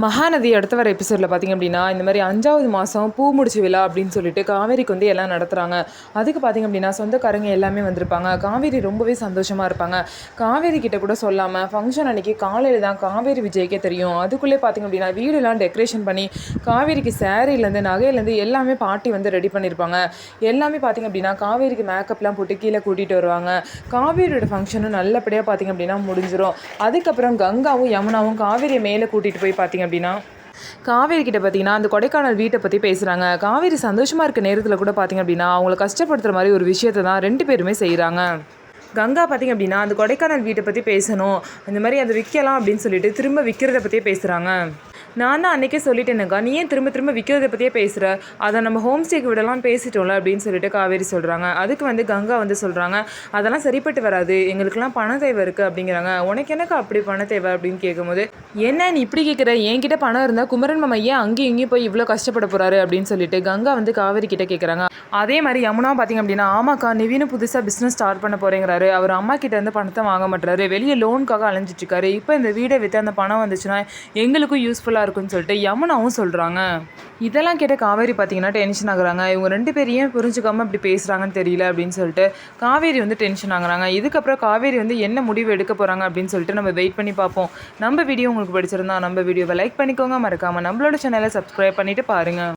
மகாநதி அடுத்த வர எபிசோடில் பார்த்திங்க அப்படின்னா இந்த மாதிரி 5வது மாதம் பூ முடிச்சு விழா அப்படின்னு சொல்லிட்டு காவேரிக்கு வந்து எல்லாம் நடத்துகிறாங்க. அதுக்கு பார்த்திங்க அப்படின்னா சொந்தக்காரங்க எல்லாமே வந்திருப்பாங்க. காவேரி ரொம்பவே சந்தோஷமாக இருப்பாங்க. காவேரி கிட்ட கூட சொல்லாமல் ஃபங்க்ஷன் அன்றைக்கி காலையில் தான் காவேரி விஜய்க்கே தெரியும். அதுக்குள்ளே பார்த்திங்க அப்படின்னா வீடெல்லாம் டெக்கரேஷன் பண்ணி காவேரிக்கு சேரீலேருந்து நகையிலேருந்து எல்லாமே பாட்டி வந்து ரெடி பண்ணியிருப்பாங்க. எல்லாமே பார்த்திங்க அப்படின்னா காவேரிக்கு மேக்கப்லாம் போட்டு கீழே கூட்டிகிட்டு வருவாங்க. காவேரியோட ஃபங்க்ஷனும் நல்லபடியாக பார்த்திங்க அப்படின்னா முடிஞ்சிடும். அதுக்கப்புறம் கங்காவும் யமுனாவும் காவேரியை மேலே கூட்டிகிட்டு போய் பார்த்திங்க அப்படின்னா காவேரி கிட்ட பார்த்தீங்கன்னா அந்த கொடைக்கானல் வீட்டை பற்றி பேசுகிறாங்க. காவேரி சந்தோஷமாக இருக்க நேரத்தில் கூட பார்த்திங்க அப்படின்னா அவங்கள கஷ்டப்படுத்துகிற மாதிரி ஒரு விஷயத்தை தான் 2 பேருமே செய்கிறாங்க. கங்கா பார்த்திங்க அப்படின்னா அந்த கொடைக்கானல் வீட்டை பற்றி பேசணும், இந்த மாதிரி அதை விற்கலாம் அப்படின்னு சொல்லிட்டு திரும்ப விற்கிறத பற்றியே பேசுகிறாங்க. நான் தான் அன்றைக்கே சொல்லிட்டேனுக்கா, நீ ஏன் திரும்ப திரும்ப விற்கிறத பற்றியே பேசுகிற, அதை நம்ம ஹோம் ஸ்டேக்கு விடலாம் பேசிட்டோம்ல அப்படின்னு சொல்லிட்டு காவேரி சொல்கிறாங்க. அதுக்கு வந்து கங்கா வந்து சொல்கிறாங்க, அதெல்லாம் சரிப்பட்டு வராது, எங்களுக்கெல்லாம் பண தேவை இருக்குது அப்படிங்கிறாங்க. உனக்கு எனக்கு அப்படி பண தேவை அப்படின்னு கேட்கும்போது, என்ன நீ இப்படி கேட்குற, என்கிட்ட பணம் இருந்தால் குமரன் மாமா ஏன் அங்கேயும் இங்கேயும் போய் இவ்வளோ கஷ்டப்பட போகிறாரு அப்படின்னு சொல்லிட்டு கங்கா வந்து காவேரி கிட்ட கேட்குறாங்க. அதே மாதிரி யமுனா பார்த்திங்க அப்படின்னா, ஆமாக்கா நிவீனு புதுசாக பிஸ்னஸ் ஸ்டார்ட் பண்ண போகிறேங்கிறாரு, அவர் அம்மா கிட்ட இருந்து பணத்தை வாங்க மாட்டாரு, வெளியே லோனுக்காக அலைஞ்சிட்ருக்காரு, இப்போ இந்த வீடை விற்று அந்த பணம் வந்துச்சுன்னா எங்களுக்கும் யூஸ்ஃபுல்லாக இருக்குன்னு சொல்லிட்டு யமுனாவும் சொல்கிறாங்க. இதெல்லாம் கேட்ட காவேரி பார்த்தீங்கன்னா டென்ஷன் ஆகுறாங்க. இவங்க 2 பேரும் ஏன் புரிஞ்சுக்காமல் இப்படி பேசுகிறாங்கன்னு தெரியல அப்படின்னு சொல்லிட்டு காவேரி வந்து டென்ஷன் ஆகுறாங்க. இதுக்கப்புறம் காவேரி வந்து என்ன முடிவு எடுக்க போகிறாங்க அப்படின்னு சொல்லிட்டு நம்ம வெயிட் பண்ணி பார்ப்போம். நம்ம வீடியோ உங்களுக்கு பிடிச்சிருந்தா நம்ம வீடியோவை லைக் பண்ணிக்கோங்க, மறக்காமல் நம்மளோட சேனலை சப்ஸ்கிரைப் பண்ணிவிட்டு பாருங்கள்.